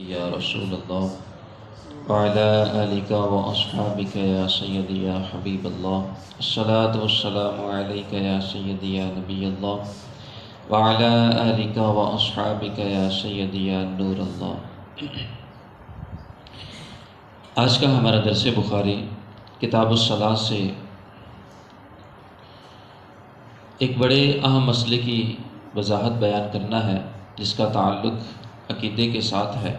یا رسول اللہ وعلی آلک و اصحابک یا سیدی یا حبیب اللہ الصلاة والسلام علیک یا سیدی یا نبی اللہ وعلی آلک و اصحابک یا سیدی یا نور اللہ۔ آج کا ہمارا درس بخاری کتاب الصلاۃ سے ایک بڑے اہم مسئلے کی وضاحت بیان کرنا ہے جس کا تعلق عقیدے کے ساتھ ہے۔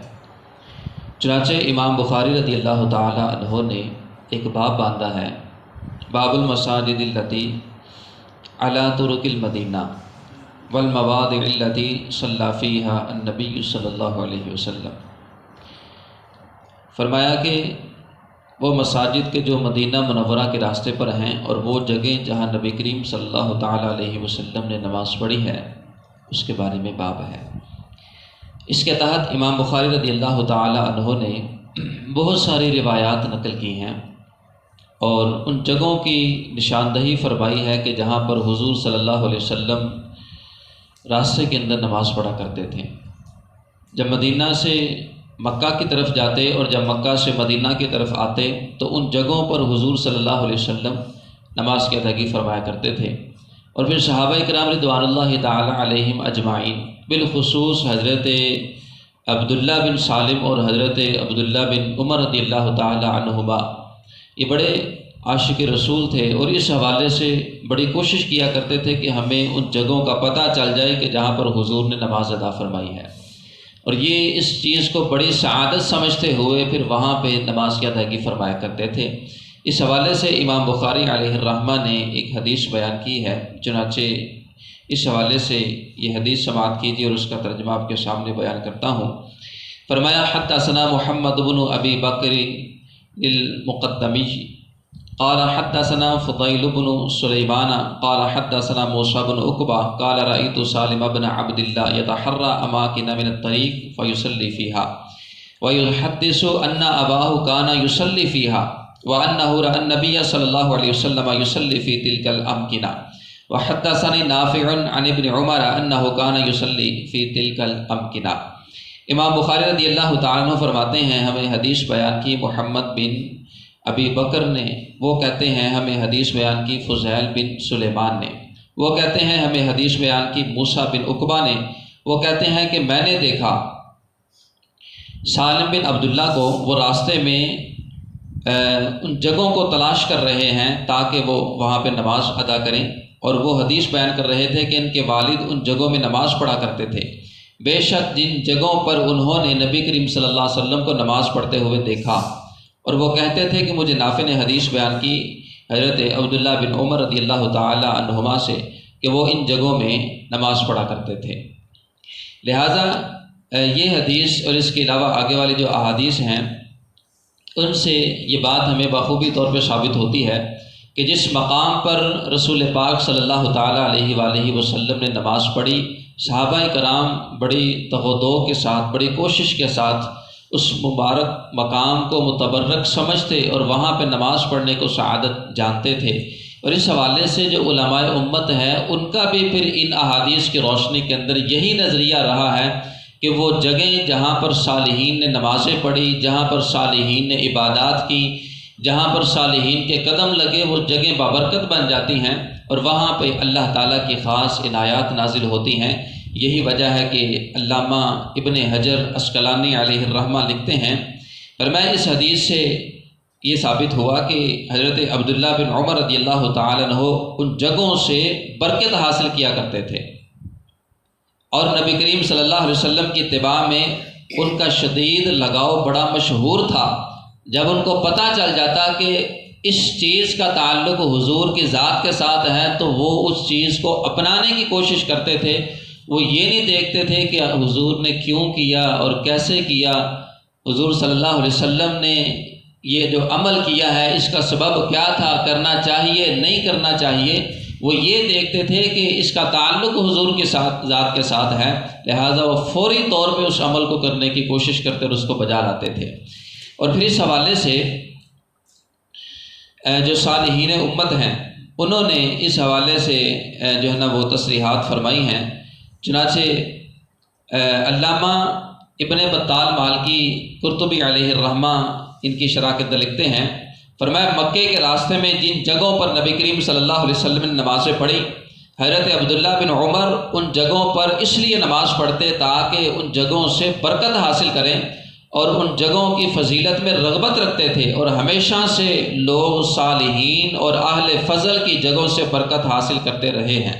چنانچہ امام بخاری رضی اللہ تعالی عنہ نے ایک باب باندھا ہے، باب المساجد التی علی طرق المدینہ والمواضع التی صلی فیہا النبی صلی اللہ علیہ وسلم۔ فرمایا کہ وہ مساجد کے جو مدینہ منورہ کے راستے پر ہیں اور وہ جگہیں جہاں نبی کریم صلی اللہ تعالیٰ علیہ وسلم نے نماز پڑھی ہے اس کے بارے میں باب ہے۔ اس کے تحت امام بخاری رضی اللہ تعالیٰ عنہ نے بہت ساری روایات نقل کی ہیں اور ان جگہوں کی نشاندہی فرمائی ہے کہ جہاں پر حضور صلی اللہ علیہ وسلم راستے کے اندر نماز پڑھا کرتے تھے۔ جب مدینہ سے مکہ کی طرف جاتے اور جب مکہ سے مدینہ کی طرف آتے تو ان جگہوں پر حضور صلی اللہ علیہ وسلم نماز کی ادائیگی فرمایا کرتے تھے، اور پھر صحابہ کرام رضوان اللہ تعالی علیہم اجمعین، بالخصوص حضرت عبداللہ بن سالم اور حضرت عبداللہ بن عمر رضی اللہ تعالی عنہما، یہ بڑے عاشق رسول تھے اور اس حوالے سے بڑی کوشش کیا کرتے تھے کہ ہمیں ان جگہوں کا پتہ چل جائے کہ جہاں پر حضور نے نماز ادا فرمائی ہے، اور یہ اس چیز کو بڑی سعادت سمجھتے ہوئے پھر وہاں پہ نماز کی ادائیگی فرمایا کرتے تھے۔ اس حوالے سے امام بخاری علیہ الرحمہ نے ایک حدیث بیان کی ہے، چنانچہ اس حوالے سے یہ حدیث سماعت کیجیے اور اس کا ترجمہ آپ کے سامنے بیان کرتا ہوں۔ فرمایا حدثنا محمد بن ابی بکر المقدمی قال حدثنا فضیل بن سلیمان قال حدثنا موسیٰ بن عقبہ قال رأیت سالم بن عبد اللہ یتحرى اماکن من الطریق فیصلی فیہا ویحدث ان اباہ کان یصلی فیہا وانہ رأى النبی صلی اللہ علیہ وسلم یصلی فی تلک الامکنہ وحدثنی نافع عن ابن عمر انہ کان یصلی فی تلک الامکنہ۔ امام بخاری رضی اللہ تعالیٰ عنہ فرماتے ہیں ہمیں حدیث بیان کی محمد بن ابی بکر نے، وہ کہتے ہیں ہمیں حدیث بیان کی فضیل بن سلیمان نے، وہ کہتے ہیں ہمیں حدیث بیان کی موسیٰ بن عقبہ نے، وہ کہتے ہیں کہ میں نے دیکھا سالم بن عبداللہ کو وہ راستے میں ان جگہوں کو تلاش کر رہے ہیں تاکہ وہ وہاں پہ نماز ادا کریں، اور وہ حدیث بیان کر رہے تھے کہ ان کے والد ان جگہوں میں نماز پڑھا کرتے تھے۔ بے شک جن جگہوں پر انہوں نے نبی کریم صلی اللہ علیہ وسلم کو نماز پڑھتے ہوئے دیکھا، اور وہ کہتے تھے کہ مجھے نافع نے حدیث بیان کی حضرت عبداللہ بن عمر رضی اللہ تعالی عنہما سے کہ وہ ان جگہوں میں نماز پڑھا کرتے تھے۔ لہٰذا یہ حدیث اور اس کے علاوہ آگے والی جو احادیث ہیں ان سے یہ بات ہمیں بخوبی طور پہ ثابت ہوتی ہے کہ جس مقام پر رسول پاک صلی اللہ تعالیٰ علیہ وآلہ وسلم نے نماز پڑھی، صحابہ کرام بڑی تگ و دو کے ساتھ، بڑی کوشش کے ساتھ اس مبارک مقام کو متبرک سمجھتے اور وہاں پہ نماز پڑھنے کو سعادت جانتے تھے، اور اس حوالے سے جو علماء امت ہیں ان کا بھی پھر ان احادیث کی روشنی کے اندر یہی نظریہ رہا ہے کہ وہ جگہیں جہاں پر صالحین نے نمازیں پڑھی، جہاں پر صالحین نے عبادات کی، جہاں پر صالحین کے قدم لگے، وہ جگہیں بابرکت بن جاتی ہیں اور وہاں پہ اللہ تعالیٰ کی خاص عنایات نازل ہوتی ہیں۔ یہی وجہ ہے کہ علامہ ابن حجر عسقلانی علیہ الرحمہ لکھتے ہیں، فرمایا اس حدیث سے یہ ثابت ہوا کہ حضرت عبداللہ بن عمر رضی اللہ تعالیٰ عنہ ان جگہوں سے برکت حاصل کیا کرتے تھے، اور نبی کریم صلی اللہ علیہ وسلم کی اتباع میں ان کا شدید لگاؤ بڑا مشہور تھا۔ جب ان کو پتہ چل جاتا کہ اس چیز کا تعلق حضور کی ذات کے ساتھ ہے تو وہ اس چیز کو اپنانے کی کوشش کرتے تھے، وہ یہ نہیں دیکھتے تھے کہ حضور نے کیوں کیا اور کیسے کیا، حضور صلی اللہ علیہ وسلم نے یہ جو عمل کیا ہے اس کا سبب کیا تھا، کرنا چاہیے نہیں کرنا چاہیے، وہ یہ دیکھتے تھے کہ اس کا تعلق حضور کے ساتھ ذات کے ساتھ ہے، لہٰذا وہ فوری طور پہ اس عمل کو کرنے کی کوشش کرتے اور اس کو بجا لاتے تھے۔ اور پھر اس حوالے سے جو صالحین امت ہیں انہوں نے اس حوالے سے جو ہے نا وہ تصریحات فرمائی ہیں۔ چنانچہ علامہ ابن بطال مالکی قرطبی علیہ الرحمہ ان کی شرح کے اندر لکھتے ہیں، فرمایا مکے کے راستے میں جن جگہوں پر نبی کریم صلی اللہ علیہ وسلم نے نمازیں پڑھی، حضرت عبداللہ بن عمر ان جگہوں پر اس لیے نماز پڑھتے تاکہ ان جگہوں سے برکت حاصل کریں اور ان جگہوں کی فضیلت میں رغبت رکھتے تھے، اور ہمیشہ سے لوگ صالحین اور اہل فضل کی جگہوں سے برکت حاصل کرتے رہے ہیں۔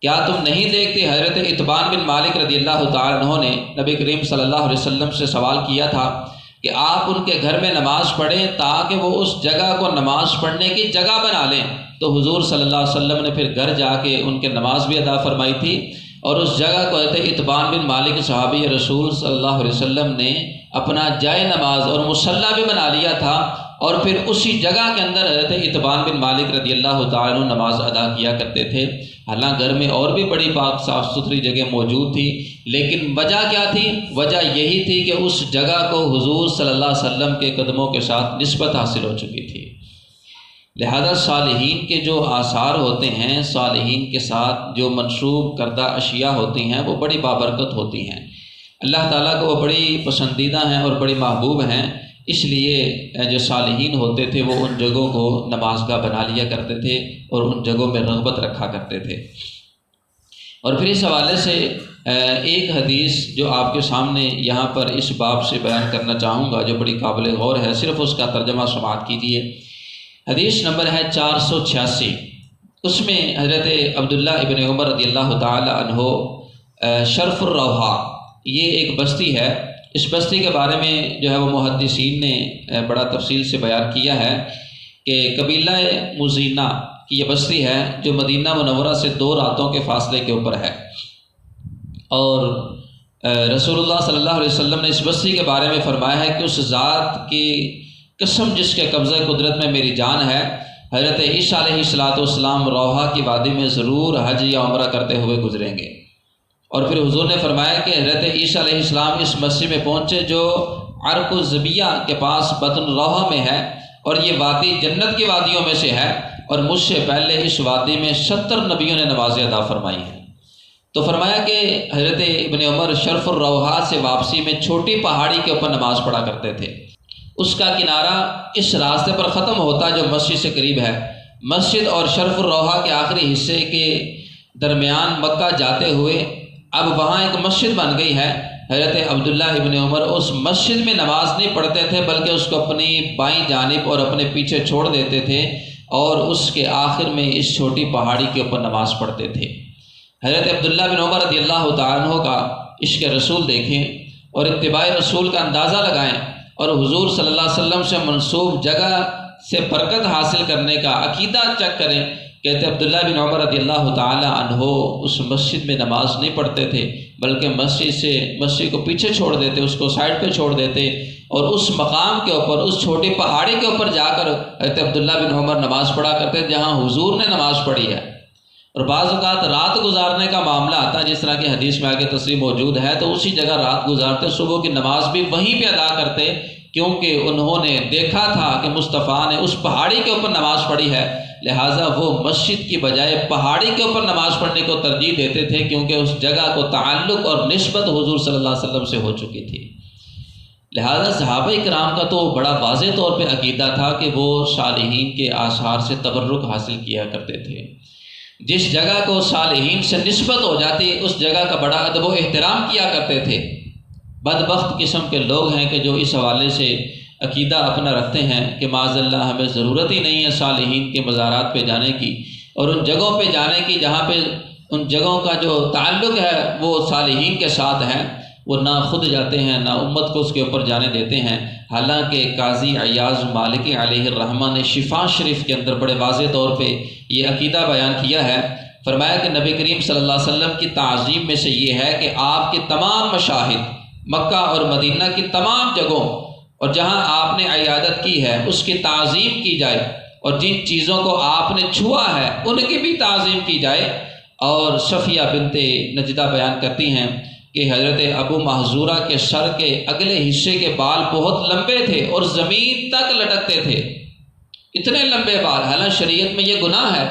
کیا تم نہیں دیکھتے، حضرت اتبان بن مالک رضی اللہ تعالیٰ عنہ نے نبی کریم صلی اللہ علیہ وسلم سے سوال کیا تھا کہ آپ ان کے گھر میں نماز پڑھیں تاکہ وہ اس جگہ کو نماز پڑھنے کی جگہ بنا لیں، تو حضور صلی اللہ علیہ وسلم نے پھر گھر جا کے ان کے نماز بھی ادا فرمائی تھی، اور اس جگہ کو حضرت اتبان بن مالک صحابی رسول صلی اللہ علیہ وسلم نے اپنا جائے نماز اور مصلی بھی بنا لیا تھا، اور پھر اسی جگہ کے اندر حضرت اتبان بن مالک رضی اللہ تعالیٰ عنہ نماز ادا کیا کرتے تھے۔ حالانکہ گھر میں اور بھی بڑی پاک صاف ستھری جگہ موجود تھی، لیکن وجہ کیا تھی؟ وجہ یہی تھی کہ اس جگہ کو حضور صلی اللہ علیہ وسلم کے قدموں کے ساتھ نسبت حاصل ہو چکی تھی۔ لہذا صالحین کے جو آثار ہوتے ہیں، صالحین کے ساتھ جو منسوب کردہ اشیاء ہوتی ہیں، وہ بڑی بابرکت ہوتی ہیں، اللہ تعالیٰ کو وہ بڑی پسندیدہ ہیں اور بڑی محبوب ہیں۔ اس لیے جو صالحین ہوتے تھے وہ ان جگہوں کو نماز گاہ بنا لیا کرتے تھے اور ان جگہوں میں رغبت رکھا کرتے تھے۔ اور پھر اس حوالے سے ایک حدیث جو آپ کے سامنے یہاں پر اس باب سے بیان کرنا چاہوں گا، جو بڑی قابل غور ہے، صرف اس کا ترجمہ سماعت کیجیے۔ حدیث نمبر ہے 486۔ اس میں حضرت عبداللہ ابن عمر رضی اللہ تعالی عنہ شرف الروحا، یہ ایک بستی ہے، اس بستی کے بارے میں جو ہے وہ محدثین نے بڑا تفصیل سے بیان کیا ہے کہ قبیلہ مزینہ کی یہ بستی ہے جو مدینہ منورہ سے 2 راتوں کے فاصلے کے اوپر ہے، اور رسول اللہ صلی اللہ علیہ وسلم نے اس بستی کے بارے میں فرمایا ہے کہ اس ذات کی قسم جس کے قبضہ قدرت میں میری جان ہے، حضرت عیسیٰ علیہ السلام روحا کی وادی میں ضرور حج یا عمرہ کرتے ہوئے گزریں گے۔ اور پھر حضور نے فرمایا کہ حضرت عیسیٰ علیہ السلام اس مسجد میں پہنچے جو عرق الزبیہ کے پاس بطن روحا میں ہے، اور یہ وادی جنت کی وادیوں میں سے ہے، اور مجھ سے پہلے اس وادی میں 70 نبیوں نے نمازیں ادا فرمائی ہیں۔ تو فرمایا کہ حضرت ابن عمر شرف الروحا سے واپسی میں چھوٹی پہاڑی کے اوپر نماز پڑھا کرتے تھے، اس کا کنارہ اس راستے پر ختم ہوتا جو مسجد سے قریب ہے۔ مسجد اور شرف الروحا کے آخری حصے کے درمیان مکہ جاتے ہوئے اب وہاں ایک مسجد بن گئی ہے۔ حضرت عبداللہ ابن عمر اس مسجد میں نماز نہیں پڑھتے تھے، بلکہ اس کو اپنی بائیں جانب اور اپنے پیچھے چھوڑ دیتے تھے، اور اس کے آخر میں اس چھوٹی پہاڑی کے اوپر نماز پڑھتے تھے۔ حضرت عبداللہ بن عمر رضی اللہ تعالیٰ عنہ کا عشق رسول دیکھیں اور اتباع رسول کا اندازہ لگائیں، اور حضور صلی اللہ علیہ وسلم سے منسوب جگہ سے برکت حاصل کرنے کا عقیدہ چیک کریں۔ کہتے عبداللہ بن عمر رضی اللہ تعالی عنہ اس مسجد میں نماز نہیں پڑھتے تھے، بلکہ مسجد کو پیچھے چھوڑ دیتے، اس کو سائڈ پہ چھوڑ دیتے، اور اس مقام کے اوپر، اس چھوٹی پہاڑی کے اوپر جا کر حضرت عبداللہ بن عمر نماز پڑھا کرتے جہاں حضور نے نماز پڑھی ہے۔ اور بعض اوقات رات گزارنے کا معاملہ آتا ہے، جس طرح کی حدیث میں آگے تصریح موجود ہے، تو اسی جگہ رات گزارتے، صبح کی نماز بھی وہیں پہ ادا کرتے، کیونکہ انہوں نے دیکھا تھا کہ مصطفیٰ نے اس پہاڑی کے اوپر نماز پڑھی ہے، لہٰذا وہ مسجد کی بجائے پہاڑی کے اوپر نماز پڑھنے کو ترجیح دیتے تھے، کیونکہ اس جگہ کو تعلق اور نسبت حضور صلی اللہ علیہ وسلم سے ہو چکی تھی۔ لہٰذا صحابہ کرام کا تو بڑا واضح طور پہ عقیدہ تھا کہ وہ صالحین کے آثار سے تبرک حاصل کیا کرتے تھے۔ جس جگہ کو صالحین سے نسبت ہو جاتی، اس جگہ کا بڑا ادب و احترام کیا کرتے تھے۔ بدبخت قسم کے لوگ ہیں کہ جو اس حوالے سے عقیدہ اپنا رکھتے ہیں کہ معاذ اللہ ہمیں ضرورت ہی نہیں ہے صالحین کے مزارات پہ جانے کی، اور ان جگہوں پہ جانے کی جہاں پہ ان جگہوں کا جو تعلق ہے وہ صالحین کے ساتھ ہے، وہ نہ خود جاتے ہیں نہ امت کو اس کے اوپر جانے دیتے ہیں۔ حالانکہ قاضی عیاض مالکی علیہ الرحمہ نے شفا شریف کے اندر بڑے واضح طور پہ یہ عقیدہ بیان کیا ہے۔ فرمایا کہ نبی کریم صلی اللہ علیہ وسلم کی تعظیم میں سے یہ ہے کہ آپ کے تمام مشاہد، مکہ اور مدینہ کی تمام جگہوں اور جہاں آپ نے عیادت کی ہے اس کی تعظیم کی جائے، اور جن چیزوں کو آپ نے چھوا ہے ان کی بھی تعظیم کی جائے۔ اور صفیہ بنت نجدہ بیان کرتی ہیں کہ حضرت ابو محذورہ کے سر کے اگلے حصے کے بال بہت لمبے تھے اور زمین تک لٹکتے تھے، اتنے لمبے بال۔ حالانکہ شریعت میں یہ گناہ ہے،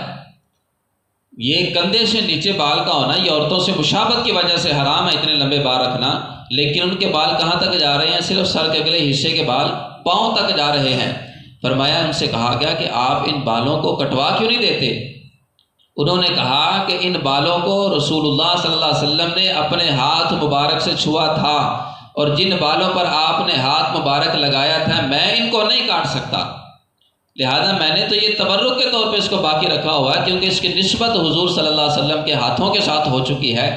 یہ کندھے سے نیچے بال کا ہونا یہ عورتوں سے مشابہت کی وجہ سے حرام ہے اتنے لمبے بال رکھنا، لیکن ان کے بال کہاں تک جا رہے ہیں؟ صرف سر کے اگلے حصے کے بال پاؤں تک جا رہے ہیں۔ فرمایا ان سے کہا گیا کہ آپ ان بالوں کو کٹوا کیوں نہیں دیتے؟ انہوں نے کہا کہ ان بالوں کو رسول اللہ صلی اللہ علیہ وسلم نے اپنے ہاتھ مبارک سے چھوا تھا، اور جن بالوں پر آپ نے ہاتھ مبارک لگایا تھا میں ان کو نہیں کاٹ سکتا، لہذا میں نے تو یہ تبرک کے طور پہ اس کو باقی رکھا ہوا ہے، کیونکہ اس کی نسبت حضور صلی اللہ علیہ وسلم کے ہاتھوں کے ساتھ ہو چکی ہے۔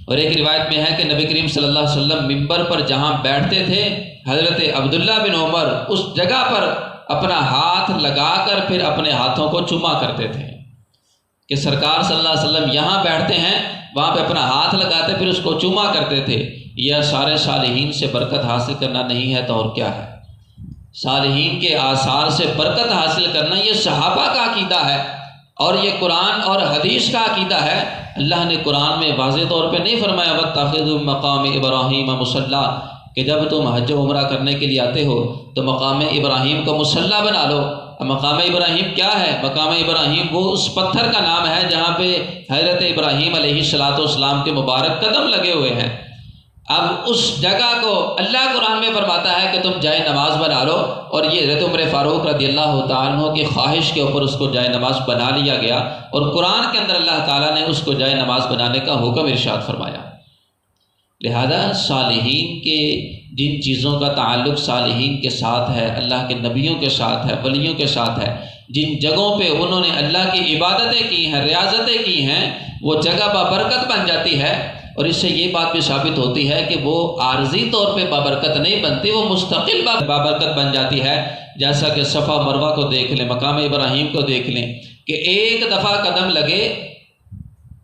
اور ایک روایت میں ہے کہ نبی کریم صلی اللہ علیہ وسلم ممبر پر جہاں بیٹھتے تھے، حضرت عبداللہ بن عمر اس جگہ پر اپنا ہاتھ لگا کر پھر اپنے ہاتھوں کو چوما کرتے تھے، کہ سرکار صلی اللہ علیہ وسلم یہاں بیٹھتے ہیں وہاں پہ اپنا ہاتھ لگاتے پھر اس کو چوما کرتے تھے۔ یہ سارے صالحین سے برکت حاصل کرنا نہیں ہے تو اور کیا ہے؟ صالحین کے آثار سے برکت حاصل کرنا یہ صحابہ کا عقیدہ ہے، اور یہ قرآن اور حدیث کا عقیدہ ہے۔ اللہ نے قرآن میں واضح طور پہ نہیں فرمایا وَاتَّخِذُوا مَقَامِ إِبْرَاهِيمَ مُصَلًّى کہ جب تم حج و عمرہ کرنے کے لیے آتے ہو تو مقام ابراہیم کو مصلی بنا لو۔ مقام ابراہیم کیا ہے؟ مقام ابراہیم وہ اس پتھر کا نام ہے جہاں پہ حضرت ابراہیم علیہ السلام کے مبارک قدم لگے ہوئے ہیں۔ اب اس جگہ کو اللہ قرآن میں فرماتا ہے کہ تم جائے نماز بنا لو، اور یہ حضرت عمر فاروق رضی اللہ تعالیٰ عنہ کی خواہش کے اوپر اس کو جائے نماز بنا لیا گیا، اور قرآن کے اندر اللہ تعالیٰ نے اس کو جائے نماز بنانے کا حکم ارشاد فرمایا۔ لہذا صالحین کے جن چیزوں کا تعلق صالحین کے ساتھ ہے، اللہ کے نبیوں کے ساتھ ہے، ولیوں کے ساتھ ہے، جن جگہوں پہ انہوں نے اللہ کی عبادتیں کی ہیں، ریاضتیں کی ہیں، وہ جگہ بابرکت بن جاتی ہے۔ اور اس سے یہ بات بھی ثابت ہوتی ہے کہ وہ عارضی طور پہ بابرکت نہیں بنتی، وہ مستقل بابرکت بن جاتی ہے۔ جیسا کہ صفا مروہ کو دیکھ لیں، مقام ابراہیم کو دیکھ لیں کہ ایک دفعہ قدم لگے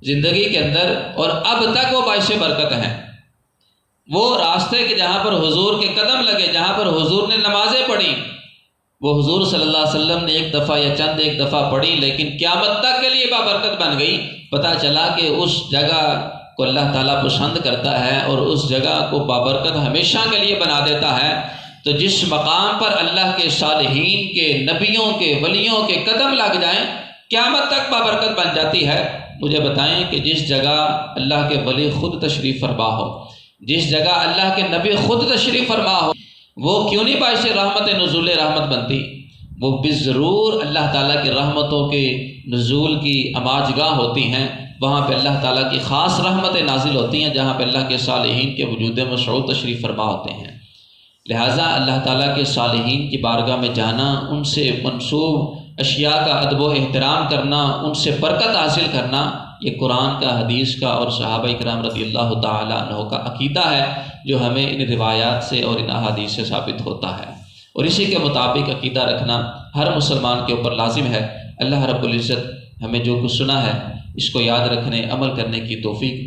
زندگی کے اندر اور اب تک وہ باعث برکت ہیں۔ وہ راستے کے جہاں پر حضور کے قدم لگے، جہاں پر حضور نے نمازیں پڑھی، وہ حضور صلی اللہ علیہ وسلم نے ایک دفعہ یا چند ایک دفعہ پڑھی، لیکن قیامت تک کے لیے بابرکت بن گئی۔ پتہ چلا کہ اس جگہ کو اللہ تعالیٰ پسند کرتا ہے اور اس جگہ کو بابرکت ہمیشہ کے لیے بنا دیتا ہے۔ تو جس مقام پر اللہ کے صالحین کے، نبیوں کے، ولیوں کے قدم لگ جائیں قیامت تک بابرکت بن جاتی ہے۔ مجھے بتائیں کہ جس جگہ اللہ کے ولی خود تشریف فرما ہو، جس جگہ اللہ کے نبی خود تشریف فرما ہو، وہ کیوں نہیں باعث رحمت نزول رحمت بنتی؟ وہ بضرور اللہ تعالیٰ کی رحمتوں کے نزول کی اماجگاہ ہوتی ہیں، وہاں پہ اللہ تعالیٰ کی خاص رحمتیں نازل ہوتی ہیں، جہاں پہ اللہ کے صالحین کے وجود مشعود تشریف فرما ہوتے ہیں۔ لہٰذا اللہ تعالیٰ کے صالحین کی بارگاہ میں جانا، ان سے منسوب اشیاء کا ادب و احترام کرنا، ان سے برکت حاصل کرنا، یہ قرآن کا، حدیث کا اور صحابہ کرام رضی اللہ تعالیٰ عنہ کا عقیدہ ہے، جو ہمیں ان روایات سے اور ان احادیث سے ثابت ہوتا ہے، اور اسی کے مطابق عقیدہ رکھنا ہر مسلمان کے اوپر لازم ہے۔ اللہ رب العزت ہمیں جو کچھ سنا ہے اس کو یاد رکھنے، عمل کرنے کی توفیق دے۔